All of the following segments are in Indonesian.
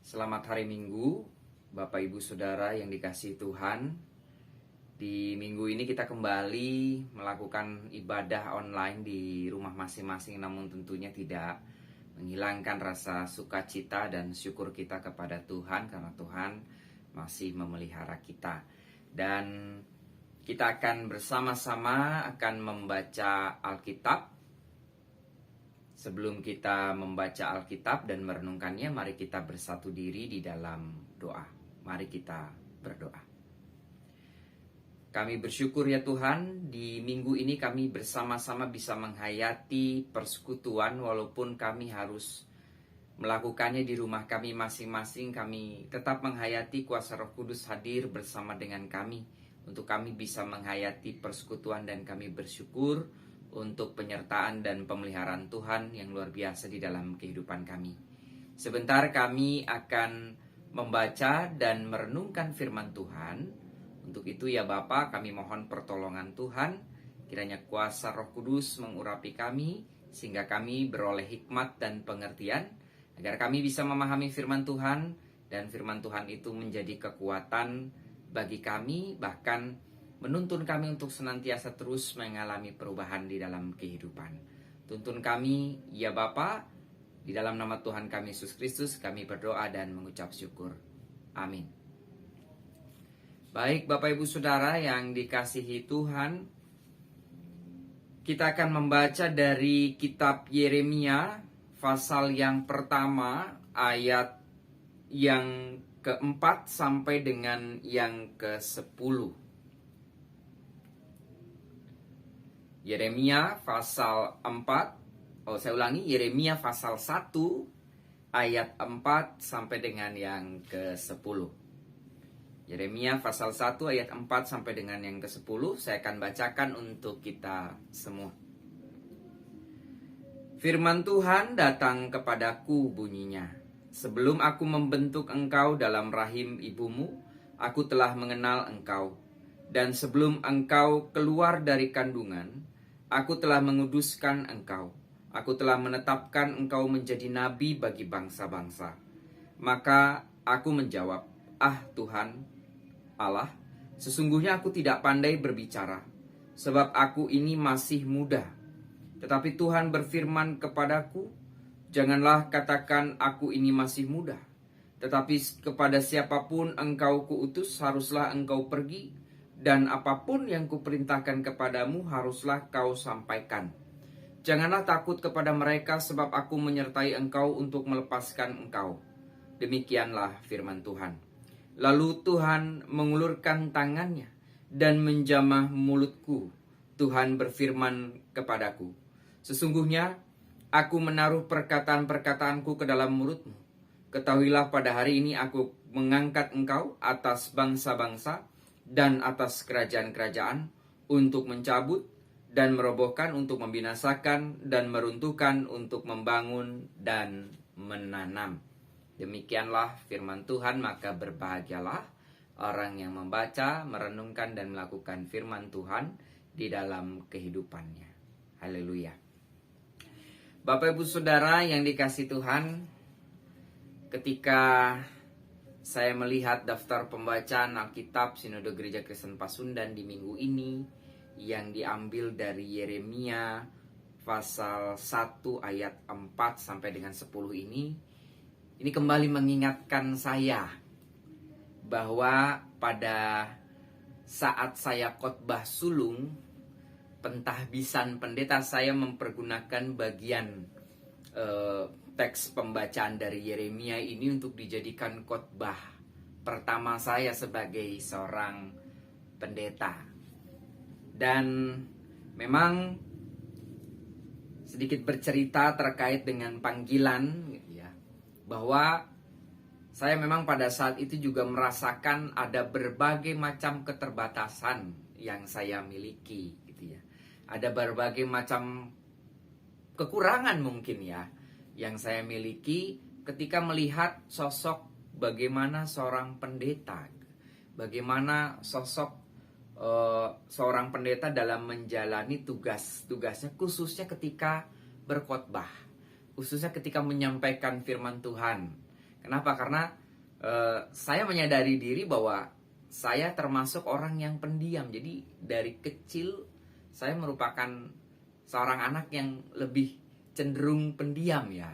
Selamat hari Minggu, Bapak Ibu Saudara yang dikasihi Tuhan. Di minggu ini kita kembali melakukan ibadah online di rumah masing-masing, namun tentunya tidak menghilangkan rasa sukacita dan syukur kita kepada Tuhan karena Tuhan masih memelihara kita. Dan kita akan bersama-sama membaca Alkitab. Sebelum kita membaca Alkitab dan merenungkannya, mari kita bersatu diri di dalam doa. Mari kita berdoa. Kami bersyukur ya Tuhan, di minggu ini kami bersama-sama bisa menghayati persekutuan walaupun kami harus melakukannya di rumah kami masing-masing. Kami tetap menghayati kuasa Roh Kudus hadir bersama dengan kami untuk kami bisa menghayati persekutuan, dan kami bersyukur untuk penyertaan dan pemeliharaan Tuhan yang luar biasa di dalam kehidupan kami. Sebentar kami akan membaca dan merenungkan firman Tuhan. Untuk itu ya Bapa, kami mohon pertolongan Tuhan. Kiranya kuasa Roh Kudus mengurapi kami sehingga kami beroleh hikmat dan pengertian, agar kami bisa memahami firman Tuhan, dan firman Tuhan itu menjadi kekuatan bagi kami, bahkan menuntun kami untuk senantiasa terus mengalami perubahan di dalam kehidupan. Tuntun kami, ya Bapa, di dalam nama Tuhan kami Yesus Kristus, kami berdoa dan mengucap syukur. Amin. Baik Bapak Ibu Saudara yang dikasihi Tuhan, kita akan membaca dari kitab Yeremia, pasal yang pertama, ayat yang keempat sampai dengan yang ke-10. Yeremia pasal 4, Yeremia pasal 1 ayat 4 sampai dengan yang ke-10. Yeremia pasal 1 ayat 4 sampai dengan yang ke-10, saya akan bacakan untuk kita semua. Firman Tuhan datang kepadaku bunyinya, sebelum aku membentuk engkau dalam rahim ibumu, aku telah mengenal engkau. Dan sebelum engkau keluar dari kandungan, aku telah menguduskan engkau. Aku telah menetapkan engkau menjadi nabi bagi bangsa-bangsa. Maka aku menjawab, Tuhan Allah, sesungguhnya aku tidak pandai berbicara, sebab aku ini masih muda. Tetapi Tuhan berfirman kepadaku, janganlah katakan aku ini masih muda. Tetapi kepada siapapun engkau kuutus, haruslah engkau pergi, dan apapun yang kuperintahkan kepadamu haruslah kau sampaikan. Janganlah takut kepada mereka, sebab aku menyertai engkau untuk melepaskan engkau. Demikianlah firman Tuhan. Lalu Tuhan mengulurkan tangannya dan menjamah mulutku. Tuhan berfirman kepadaku, sesungguhnya aku menaruh perkataan-perkataanku ke dalam mulutmu. Ketahuilah pada hari ini aku mengangkat engkau atas bangsa-bangsa dan atas kerajaan-kerajaan, untuk mencabut dan merobohkan, untuk membinasakan dan meruntuhkan, untuk membangun dan menanam. Demikianlah firman Tuhan, maka berbahagialah orang yang membaca, merenungkan dan melakukan firman Tuhan di dalam kehidupannya. Haleluya. Bapak Ibu Saudara yang dikasihi Tuhan, ketika saya melihat daftar pembacaan Alkitab Sinode Gereja Kristen Pasundan di minggu ini yang diambil dari Yeremia pasal 1 ayat 4 sampai dengan 10 ini kembali mengingatkan saya bahwa pada saat saya khotbah sulung pentahbisan pendeta, saya mempergunakan bagian teks pembacaan dari Yeremia ini untuk dijadikan khotbah pertama saya sebagai seorang pendeta. Dan memang sedikit bercerita terkait dengan panggilan, ya, bahwa saya memang pada saat itu juga merasakan ada berbagai macam keterbatasan yang saya miliki, gitu ya. Ada berbagai macam kekurangan mungkin ya yang saya miliki ketika melihat sosok bagaimana seorang pendeta, bagaimana sosok seorang pendeta dalam menjalani tugasnya, khususnya ketika berkhotbah, khususnya ketika menyampaikan firman Tuhan, Kenapa? Karena saya menyadari diri bahwa saya termasuk orang yang pendiam. Jadi dari kecil saya merupakan seorang anak yang lebih cenderung pendiam ya.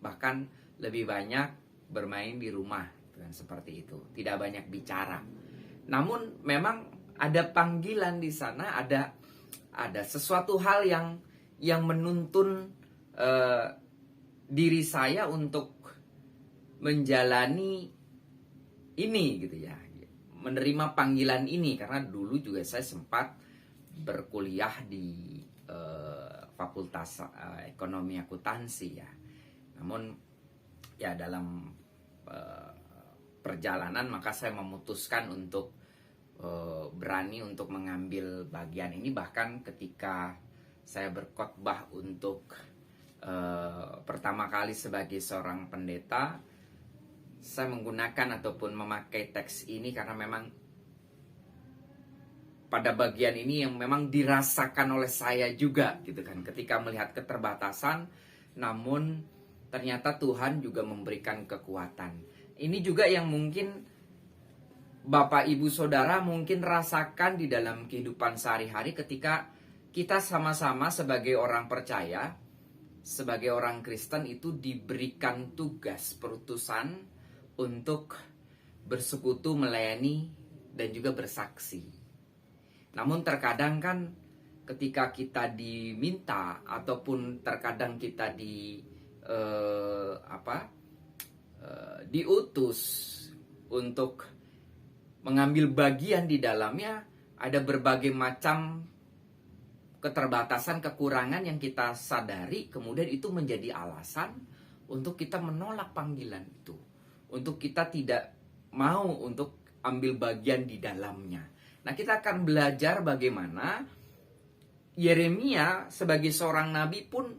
Bahkan lebih banyak bermain di rumah kan, seperti itu. Tidak banyak bicara. Namun memang ada panggilan di sana, ada sesuatu hal yang menuntun diri saya untuk menjalani ini gitu ya, menerima panggilan ini. Karena dulu juga saya sempat berkuliah di Fakultas Ekonomi Akuntansi ya. Namun ya dalam perjalanan maka saya memutuskan untuk berani untuk mengambil bagian ini. Bahkan ketika saya berkhotbah untuk pertama kali sebagai seorang pendeta, saya menggunakan ataupun memakai teks ini karena memang pada bagian ini yang memang dirasakan oleh saya juga gitu kan, ketika melihat keterbatasan, namun ternyata Tuhan juga memberikan kekuatan. Ini juga yang mungkin Bapak Ibu Saudara mungkin rasakan di dalam kehidupan sehari-hari ketika kita sama-sama sebagai orang percaya, sebagai orang Kristen itu diberikan tugas perutusan untuk bersekutu, melayani, dan juga bersaksi. Namun terkadang kan ketika kita diminta ataupun terkadang kita diutus untuk mengambil bagian di dalamnya, ada berbagai macam keterbatasan, kekurangan yang kita sadari, kemudian itu menjadi alasan untuk kita menolak panggilan itu. Untuk kita tidak mau untuk ambil bagian di dalamnya. Nah, kita akan belajar bagaimana Yeremia sebagai seorang nabi pun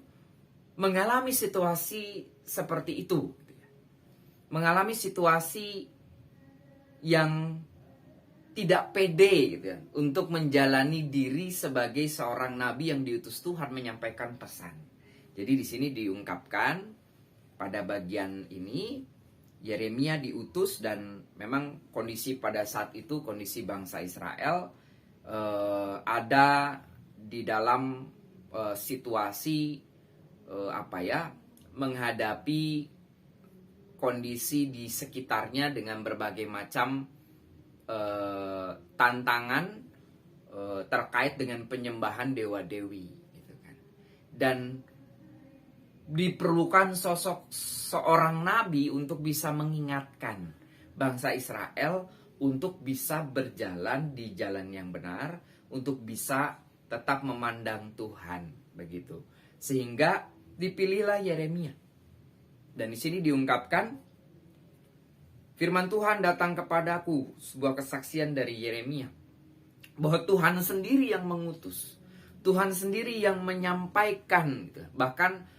mengalami situasi seperti itu. Mengalami situasi yang tidak pede gitu ya, untuk menjalani diri sebagai seorang nabi yang diutus Tuhan menyampaikan pesan. Jadi di sini diungkapkan pada bagian ini Yeremia diutus, dan memang kondisi pada saat itu, kondisi bangsa Israel ada di dalam situasi menghadapi kondisi di sekitarnya dengan berbagai macam tantangan terkait dengan penyembahan dewa-dewi gitu kan. Dan diperlukan sosok seorang nabi untuk bisa mengingatkan bangsa Israel untuk bisa berjalan di jalan yang benar, untuk bisa tetap memandang Tuhan begitu. Sehingga dipilihlah Yeremia. Dan di sini diungkapkan firman Tuhan datang kepadaku, sebuah kesaksian dari Yeremia, bahwa Tuhan sendiri yang mengutus, Tuhan sendiri yang menyampaikan, bahkan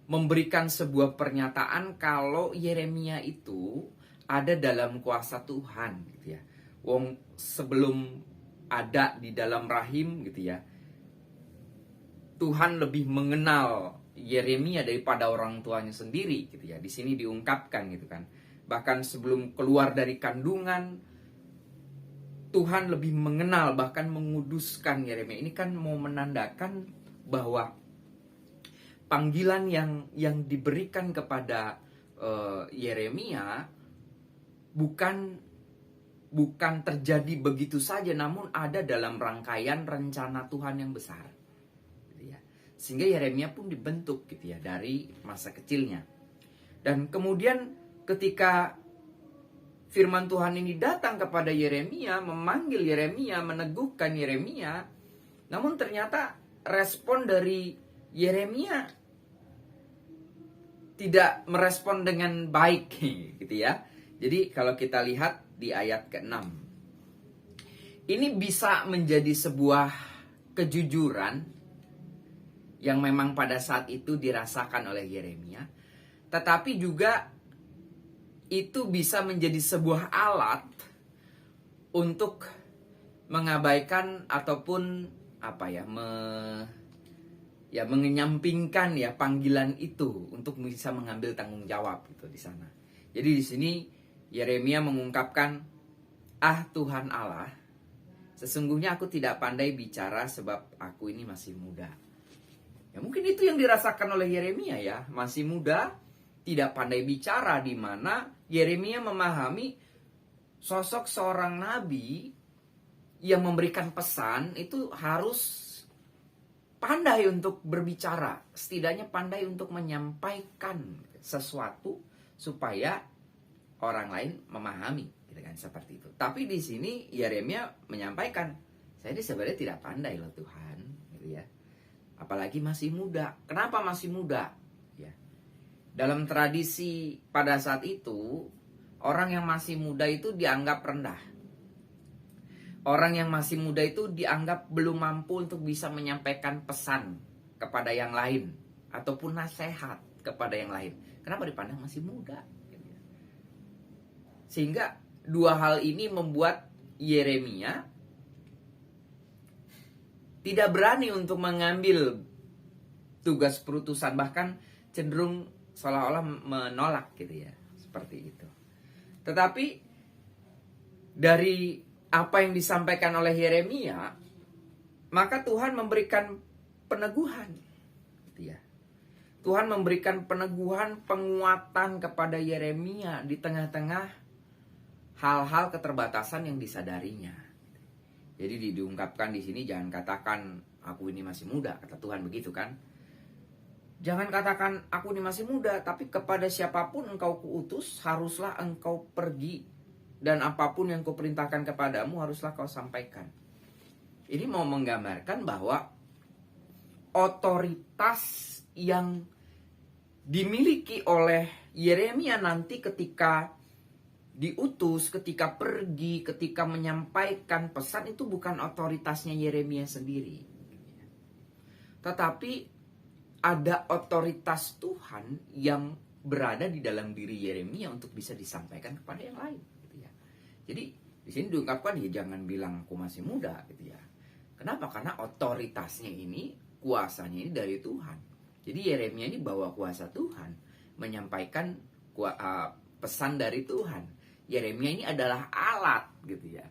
memberikan sebuah pernyataan kalau Yeremia itu ada dalam kuasa Tuhan gitu ya. Wong sebelum ada di dalam rahim gitu ya, Tuhan lebih mengenal Yeremia daripada orang tuanya sendiri gitu ya. Di sini diungkapkan gitu kan. Bahkan sebelum keluar dari kandungan, Tuhan lebih mengenal, bahkan menguduskan Yeremia. Ini kan mau menandakan bahwa panggilan yang diberikan kepada Yeremia bukan terjadi begitu saja, namun ada dalam rangkaian rencana Tuhan yang besar, gitu ya. Sehingga Yeremia pun dibentuk gitu ya dari masa kecilnya. Dan kemudian ketika firman Tuhan ini datang kepada Yeremia, memanggil Yeremia, meneguhkan Yeremia, namun ternyata respon dari Yeremia tidak merespon dengan baik gitu ya. Jadi kalau kita lihat di ayat ke-6, ini bisa menjadi sebuah kejujuran yang memang pada saat itu dirasakan oleh Yeremia, tetapi juga itu bisa menjadi sebuah alat untuk mengabaikan ataupun mengenyampingkan ya panggilan itu untuk bisa mengambil tanggung jawab gitu di sana. Jadi di sini Yeremia mengungkapkan, "Ah Tuhan Allah, sesungguhnya aku tidak pandai bicara sebab aku ini masih muda." Ya mungkin itu yang dirasakan oleh Yeremia ya, masih muda, tidak pandai bicara, di mana Yeremia memahami sosok seorang nabi yang memberikan pesan itu harus pandai untuk berbicara, setidaknya pandai untuk menyampaikan sesuatu supaya orang lain memahami, gitu kan, seperti itu. Tapi di sini Yeremia menyampaikan, saya ini sebenarnya tidak pandai loh Tuhan, gitu ya. Apalagi masih muda. Kenapa masih muda? Ya. Dalam tradisi pada saat itu, orang yang masih muda itu dianggap rendah. Orang yang masih muda itu dianggap belum mampu untuk bisa menyampaikan pesan kepada yang lain ataupun nasihat kepada yang lain. Kenapa dipandang masih muda? Sehingga dua hal ini membuat Yeremia tidak berani untuk mengambil tugas perutusan, bahkan cenderung seolah-olah menolak gitu ya, seperti itu. Tetapi dari apa yang disampaikan oleh Yeremia, maka Tuhan memberikan peneguhan, gitu ya. Tuhan memberikan peneguhan, penguatan kepada Yeremia di tengah-tengah hal-hal keterbatasan yang disadarinya. Jadi diungkapkan di sini, jangan katakan aku ini masih muda, kata Tuhan begitu kan. Jangan katakan aku ini masih muda, tapi kepada siapapun engkau kuutus, haruslah engkau pergi, dan apapun yang kuperintahkan kepadamu haruslah kau sampaikan. Ini mau menggambarkan bahwa otoritas yang dimiliki oleh Yeremia nanti ketika diutus, ketika pergi, ketika menyampaikan pesan, itu bukan otoritasnya Yeremia sendiri, tetapi ada otoritas Tuhan yang berada di dalam diri Yeremia untuk bisa disampaikan kepada yang lain, gitu ya. Jadi di sini diungkapkan, ya jangan bilang aku masih muda, gitu ya. Kenapa? Karena otoritasnya ini, kuasanya ini dari Tuhan. Jadi Yeremia ini bawa kuasa Tuhan, menyampaikan pesan dari Tuhan. Yeremia ini adalah alat, gitu ya.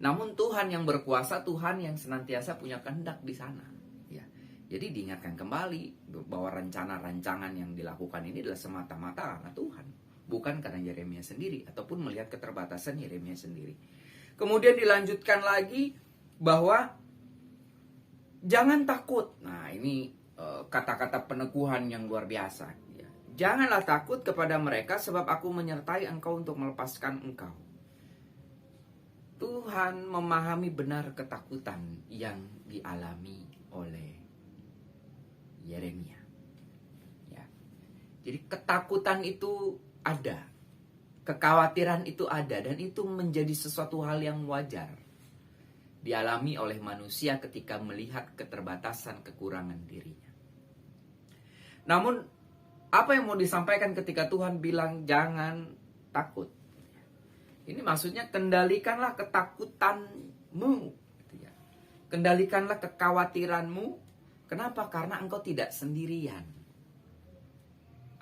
Namun Tuhan yang berkuasa, Tuhan yang senantiasa punya kehendak di sana, ya. Jadi diingatkan kembali bahwa rencana-rancangan yang dilakukan ini adalah semata-mata karena Tuhan, bukan karena Yeremia sendiri ataupun melihat keterbatasan Yeremia sendiri. Kemudian dilanjutkan lagi bahwa jangan takut. Nah, ini kata-kata peneguhan yang luar biasa. Janganlah takut kepada mereka, sebab aku menyertai engkau untuk melepaskan engkau. Tuhan memahami benar ketakutan yang dialami oleh Yeremia. Ya. Jadi ketakutan itu ada, kekhawatiran itu ada, dan itu menjadi sesuatu hal yang wajar dialami oleh manusia ketika melihat keterbatasan, kekurangan dirinya. Namun apa yang mau disampaikan ketika Tuhan bilang jangan takut? Ini maksudnya kendalikanlah ketakutanmu, gitu ya. Kendalikanlah kekhawatiranmu. Kenapa? Karena engkau tidak sendirian.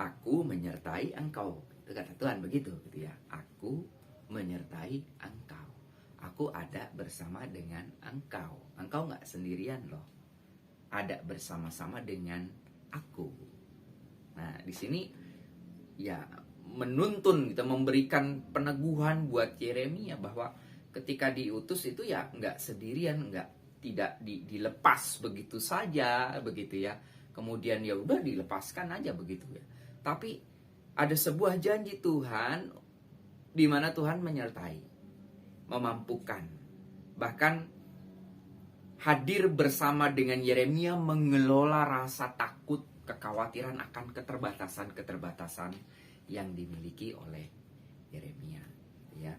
Aku menyertai engkau. Itu kata Tuhan begitu, gitu ya. Aku menyertai engkau. Aku ada bersama dengan engkau. Engkau nggak sendirian loh. Ada bersama-sama dengan aku. Nah, di sini ya menuntun, kita memberikan peneguhan buat Yeremia bahwa ketika diutus itu ya nggak sendirian, tidak dilepas begitu saja, begitu ya. Kemudian ya udah dilepaskan aja begitu ya. Tapi ada sebuah janji Tuhan di mana Tuhan menyertai, memampukan, bahkan hadir bersama dengan Yeremia mengelola rasa takut, kekhawatiran akan keterbatasan yang dimiliki oleh Yeremia, ya.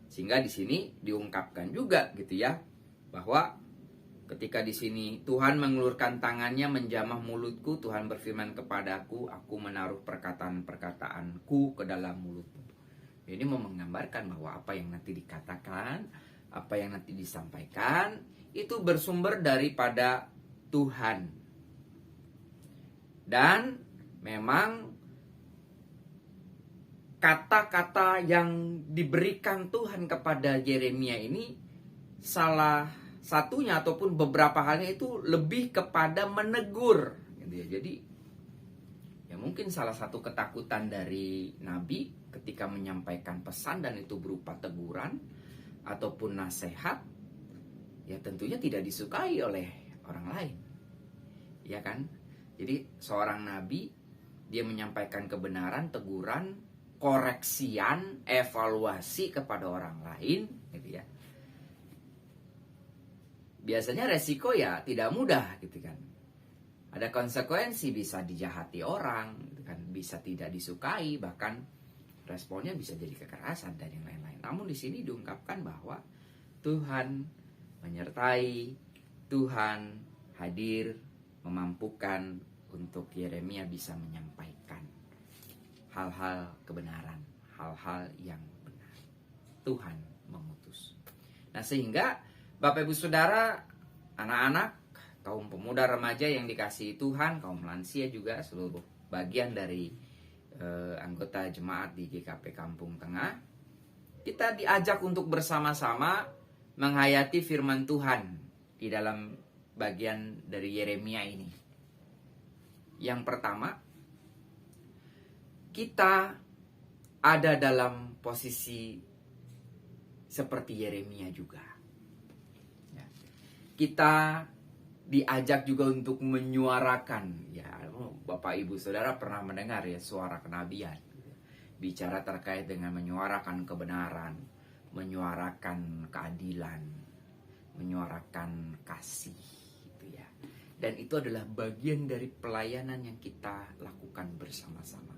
Sehingga di sini diungkapkan juga, gitu ya, bahwa ketika di sini Tuhan mengulurkan tangannya menjamah mulutku, Tuhan berfirman kepadaku, aku menaruh perkataan-perkataanku ke dalam mulutmu. Ini mau menggambarkan bahwa apa yang nanti dikatakan, apa yang nanti disampaikan, itu bersumber daripada Tuhan. Dan memang kata-kata yang diberikan Tuhan kepada Yeremia ini salah satunya ataupun beberapa halnya itu lebih kepada menegur gitu ya. Jadi ya mungkin salah satu ketakutan dari nabi ketika menyampaikan pesan dan itu berupa teguran ataupun nasihat, ya tentunya tidak disukai oleh orang lain. Ya kan? Jadi seorang nabi dia menyampaikan kebenaran, teguran, koreksian, evaluasi kepada orang lain gitu ya. Biasanya resiko ya tidak mudah gitu kan. Ada konsekuensi, bisa dijahati orang gitu kan, bisa tidak disukai, bahkan responnya bisa jadi kekerasan dan yang lain-lain. Namun di sini diungkapkan bahwa Tuhan menyertai, Tuhan hadir, memampukan untuk Yeremia bisa menyampaikan hal-hal kebenaran, hal-hal yang benar. Tuhan mengutus. Nah sehingga Bapak Ibu Saudara, anak-anak, kaum pemuda remaja yang dikasihi Tuhan, kaum lansia juga, seluruh bagian dari anggota jemaat di GKP Kampung Tengah, kita diajak untuk bersama-sama menghayati firman Tuhan di dalam bagian dari Yeremia ini. Yang pertama, kita ada dalam posisi seperti Yeremia juga. Kita diajak juga untuk menyuarakan, ya Bapak Ibu Saudara pernah mendengar ya suara kenabian, bicara terkait dengan menyuarakan kebenaran, menyuarakan keadilan, menyuarakan kasih gitu ya. Dan itu adalah bagian dari pelayanan yang kita lakukan bersama-sama.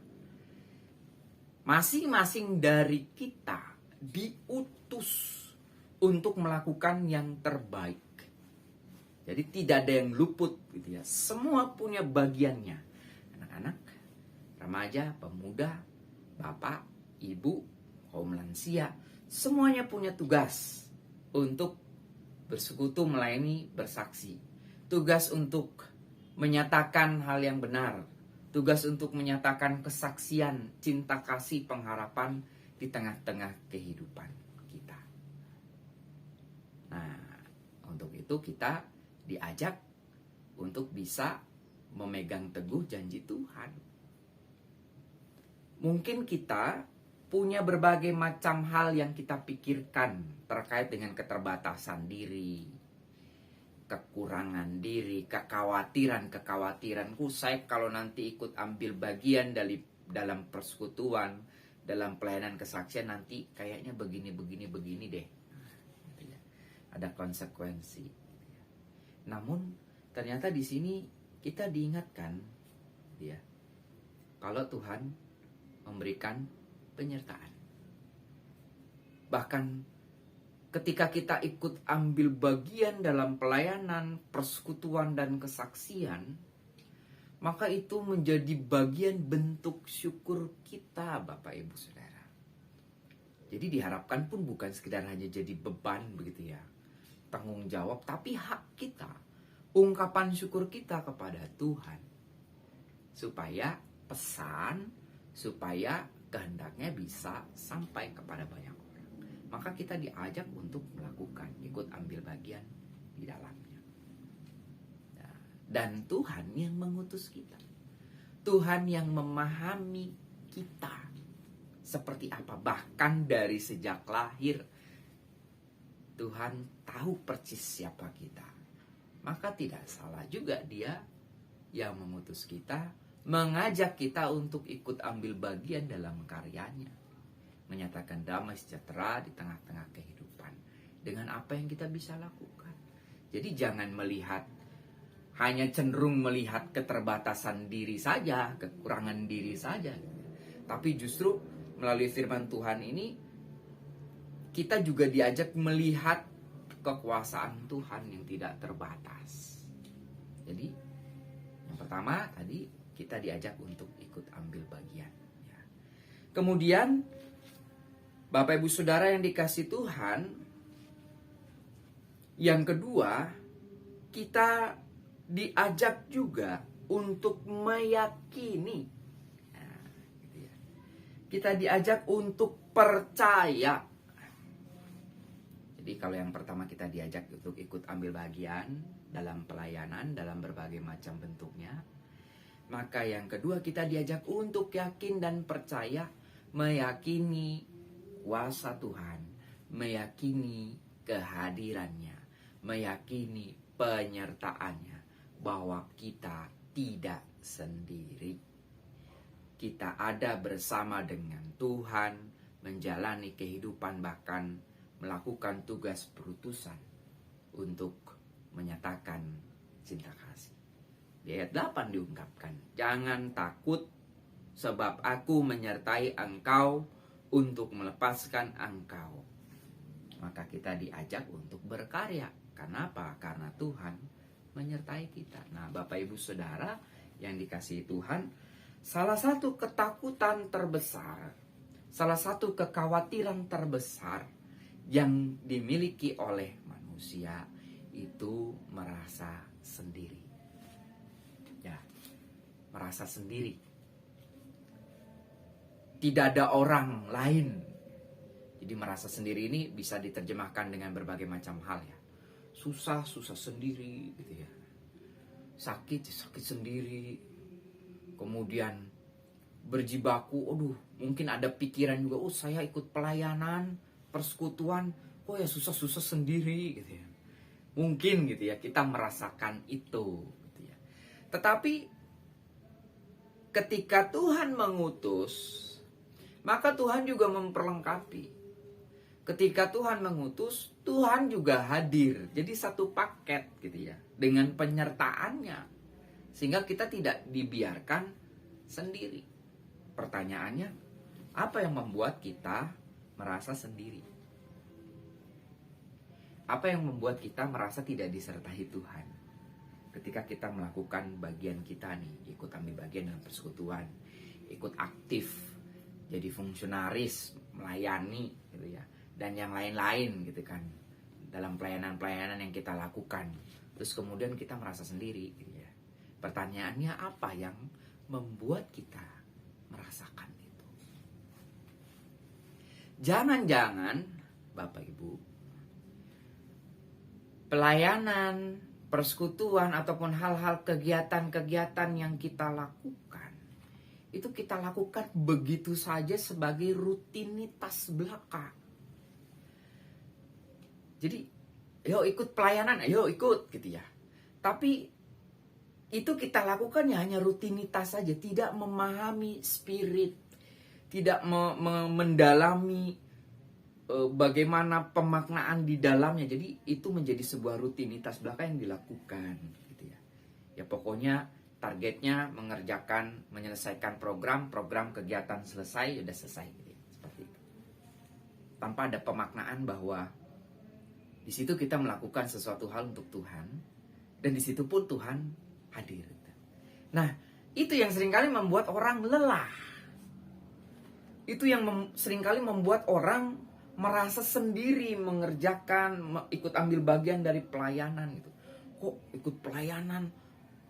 Masing-masing dari kita diutus untuk melakukan yang terbaik. Jadi tidak ada yang luput gitu ya. Semua punya bagiannya. Anak-anak, remaja, pemuda, bapak, ibu, kaum lansia, semuanya punya tugas untuk bersekutu, melayani, bersaksi. Tugas untuk menyatakan hal yang benar. Tugas untuk menyatakan kesaksian, cinta kasih, pengharapan di tengah-tengah kehidupan kita. Nah, untuk itu kita diajak untuk bisa memegang teguh janji Tuhan. Mungkin kita punya berbagai macam hal yang kita pikirkan terkait dengan keterbatasan diri, kekurangan diri, kekhawatiran-kekhawatiranku saya kalau nanti ikut ambil bagian dalam persekutuan, dalam pelayanan kesaksian nanti kayaknya begini deh. Ada konsekuensi. Namun ternyata di sini kita diingatkan ya, kalau Tuhan memberikan penyertaan. Bahkan ketika kita ikut ambil bagian dalam pelayanan, persekutuan dan kesaksian, maka itu menjadi bagian bentuk syukur kita Bapak Ibu Saudara. Jadi diharapkan pun bukan sekedar hanya jadi beban begitu ya, tanggung jawab, tapi hak kita, ungkapan syukur kita kepada Tuhan, supaya pesan, supaya kehendaknya bisa sampai kepada banyak orang. Maka kita diajak untuk melakukan, ikut ambil bagian di dalamnya. Dan Tuhan yang mengutus kita, Tuhan yang memahami kita seperti apa, bahkan dari sejak lahir Tuhan tahu persis siapa kita. Maka tidak salah juga Dia yang mengutus kita, mengajak kita untuk ikut ambil bagian dalam karyanya, menyatakan damai sejahtera di tengah-tengah kehidupan dengan apa yang kita bisa lakukan. Jadi jangan hanya cenderung melihat keterbatasan diri saja, kekurangan diri saja, tapi justru melalui firman Tuhan ini kita juga diajak melihat kekuasaan Tuhan yang tidak terbatas. Jadi yang pertama tadi kita diajak untuk ikut ambil bagian. Ya. Kemudian Bapak Ibu Saudara yang dikasihi Tuhan, yang kedua kita diajak juga untuk meyakini. Nah, gitu ya. kita diajak untuk percaya. Jadi kalau yang pertama kita diajak untuk ikut ambil bagian dalam pelayanan, dalam berbagai macam bentuknya. Maka yang kedua kita diajak untuk yakin dan percaya, meyakini kuasa Tuhan, meyakini kehadirannya, meyakini penyertaannya, bahwa kita tidak sendiri. Kita ada bersama dengan Tuhan, menjalani kehidupan, bahkan melakukan tugas perutusan untuk menyatakan cinta kasih. Di ayat 8 diungkapkan, jangan takut sebab aku menyertai engkau untuk melepaskan engkau. Maka kita diajak untuk berkarya. Kenapa? Karena Tuhan menyertai kita. Nah, Bapak Ibu Saudara yang dikasihi Tuhan, salah satu ketakutan terbesar, salah satu kekhawatiran terbesar yang dimiliki oleh manusia itu merasa sendiri. Ya, merasa sendiri. Tidak ada orang lain. Jadi merasa sendiri ini bisa diterjemahkan dengan berbagai macam hal ya. Susah sendiri gitu ya. Sakit sendiri. Kemudian berjibaku, mungkin ada pikiran juga, saya ikut pelayanan, persekutuan, ya susah sendiri gitu ya. Mungkin gitu ya, kita merasakan itu gitu ya. Tetapi ketika Tuhan mengutus, maka Tuhan juga memperlengkapi. Ketika Tuhan mengutus, Tuhan juga hadir. Jadi satu paket gitu ya, dengan penyertaannya. Sehingga kita tidak dibiarkan sendiri. Pertanyaannya, apa yang membuat kita merasa sendiri? Apa yang membuat kita merasa tidak disertai Tuhan? Ketika kita melakukan bagian kita nih, ikut ambil bagian dalam persekutuan, ikut aktif, jadi fungsionaris, melayani gitu ya, dan yang lain-lain gitu kan, dalam pelayanan-pelayanan yang kita lakukan. Terus kemudian kita merasa sendiri gitu ya. Pertanyaannya, apa yang membuat kita merasakan itu? Jangan-jangan Bapak Ibu, pelayanan, persekutuan ataupun hal-hal kegiatan-kegiatan yang kita lakukan, itu kita lakukan begitu saja sebagai rutinitas belaka. Jadi, ayo ikut pelayanan, ayo ikut gitu ya. Tapi itu kita lakukan ya hanya rutinitas saja, tidak memahami spirit, tidak mendalami bagaimana pemaknaan di dalamnya. Jadi itu menjadi sebuah rutinitas belaka yang dilakukan gitu ya. Ya pokoknya targetnya mengerjakan, menyelesaikan program kegiatan selesai, udah selesai gitu ya. Seperti itu. Tanpa ada pemaknaan bahwa di situ kita melakukan sesuatu hal untuk Tuhan, dan di situ pun Tuhan hadir. Nah, itu yang seringkali membuat orang lelah. Itu yang seringkali membuat orang merasa sendiri mengerjakan, ikut ambil bagian dari pelayanan gitu. Kok ikut pelayanan,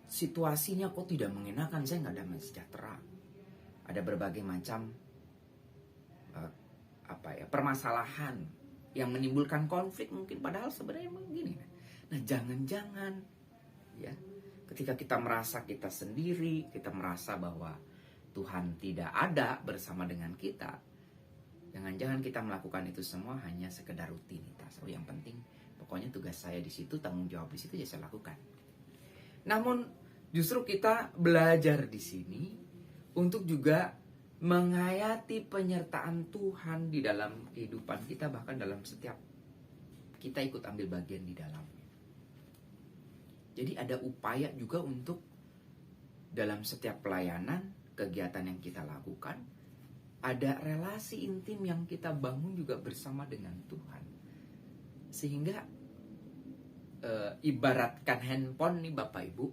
situasinya kok tidak mengenakan, saya nggak damai sejahtera. Ada berbagai macam permasalahan yang menimbulkan konflik mungkin, padahal sebenarnya begini. Nah, jangan-jangan ya, ketika kita merasa kita sendiri, kita merasa bahwa Tuhan tidak ada bersama dengan kita, jangan-jangan kita melakukan itu semua hanya sekedar rutinitas. Yang penting pokoknya tugas saya di situ, tanggung jawab di situ, ya saya lakukan. Namun justru kita belajar di sini untuk juga menghayati penyertaan Tuhan di dalam kehidupan kita, bahkan dalam setiap kita ikut ambil bagian di dalamnya. Jadi ada upaya juga untuk dalam setiap pelayanan, kegiatan yang kita lakukan, ada relasi intim yang kita bangun juga bersama dengan Tuhan. Sehingga ibaratkan handphone nih Bapak Ibu,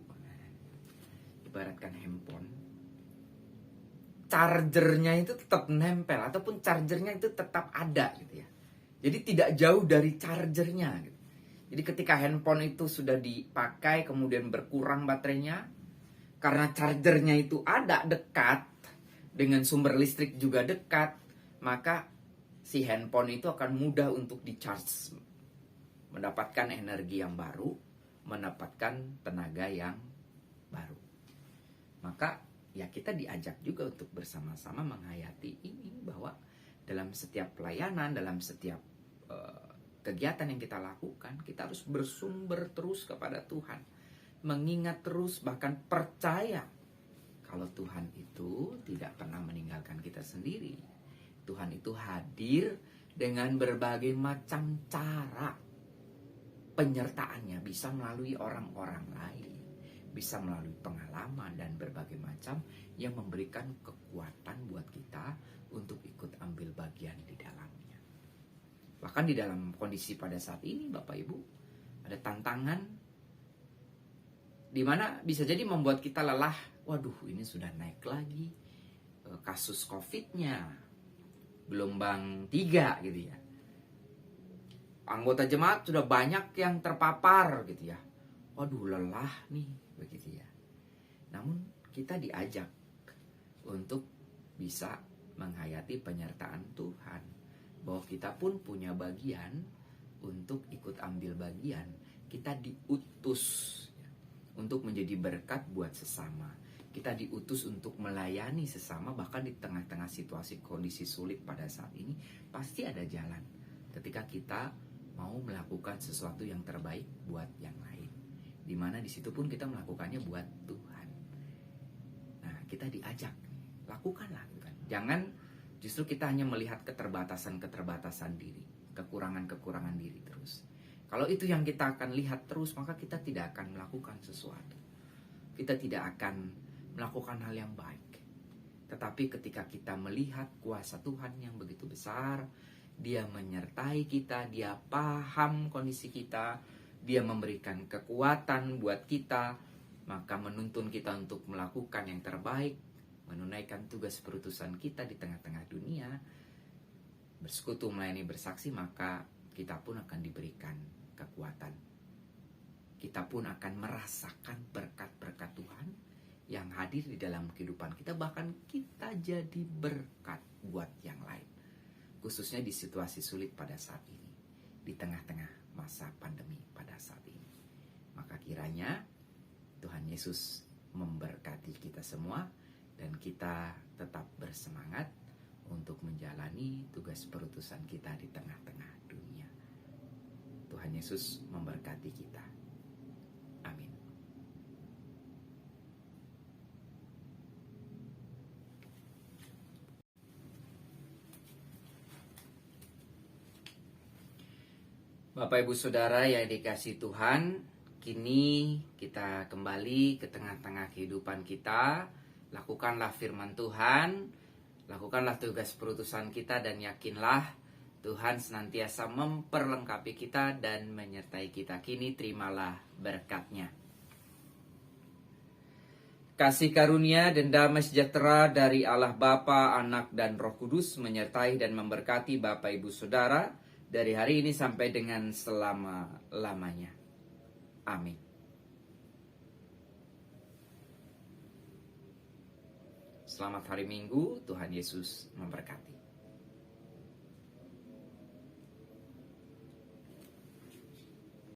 ibaratkan handphone, chargernya itu tetap nempel, ataupun chargernya itu tetap ada gitu ya. Jadi tidak jauh dari chargernya gitu. Jadi ketika handphone itu sudah dipakai kemudian berkurang baterainya, karena chargernya itu ada dekat dengan sumber listrik juga dekat, maka si handphone itu akan mudah untuk di-charge, mendapatkan energi yang baru, mendapatkan tenaga yang baru. Maka ya kita diajak juga untuk bersama-sama menghayati ini, bahwa dalam setiap pelayanan, dalam setiap kegiatan yang kita lakukan, kita harus bersumber terus kepada Tuhan, mengingat terus, bahkan percaya kalau Tuhan itu tidak pernah meninggalkan kita sendiri. Tuhan itu hadir dengan berbagai macam cara. Penyertaannya bisa melalui orang-orang lain, bisa melalui pengalaman dan berbagai macam yang memberikan kekuatan buat kita untuk ikut ambil bagian di dalamnya. Bahkan di dalam kondisi pada saat ini, Bapak Ibu, ada tantangan di mana bisa jadi membuat kita lelah. Waduh, ini sudah naik lagi kasus COVID-nya, gelombang 3 gitu ya. Anggota jemaat sudah banyak yang terpapar gitu ya. Waduh, lelah nih begitu ya. Namun kita diajak untuk bisa menghayati penyertaan Tuhan, bahwa kita pun punya bagian untuk ikut ambil bagian. Kita diutus ya, untuk menjadi berkat buat sesama. Kita diutus untuk melayani sesama, bahkan di tengah-tengah situasi kondisi sulit pada saat ini, pasti ada jalan ketika kita mau melakukan sesuatu yang terbaik buat yang lain. Dimana di situ pun kita melakukannya buat Tuhan. Nah, kita diajak, lakukanlah kan. Jangan justru kita hanya melihat keterbatasan diri, kekurangan diri terus. Kalau itu yang kita akan lihat terus, maka kita tidak akan melakukan sesuatu. Kita tidak akan melakukan hal yang baik. Tetapi ketika kita melihat kuasa Tuhan yang begitu besar, Dia menyertai kita, Dia paham kondisi kita, Dia memberikan kekuatan buat kita, maka menuntun kita untuk melakukan yang terbaik, menunaikan tugas perutusan kita di tengah-tengah dunia, bersekutu melayani bersaksi, maka kita pun akan diberikan kekuatan. Kita pun akan merasakan berkat-berkat Tuhan yang hadir di dalam kehidupan kita, bahkan kita jadi berkat buat yang lain. Khususnya di situasi sulit pada saat ini, di tengah-tengah masa pandemi pada saat ini. Maka kiranya Tuhan Yesus memberkati kita semua, dan kita tetap bersemangat untuk menjalani tugas perutusan kita di tengah-tengah dunia. Tuhan Yesus memberkati kita. Amin. Bapak Ibu Saudara yang dikasihi Tuhan, kini kita kembali ke tengah-tengah kehidupan kita. Lakukanlah firman Tuhan, lakukanlah tugas perutusan kita, dan yakinlah Tuhan senantiasa memperlengkapi kita dan menyertai kita. Kini terimalah berkat-Nya. Kasih karunia dan damai sejahtera dari Allah Bapa, Anak, dan Roh Kudus menyertai dan memberkati Bapak Ibu Saudara dari hari ini sampai dengan selama-lamanya. Amin. Selamat hari Minggu, Tuhan Yesus memberkati.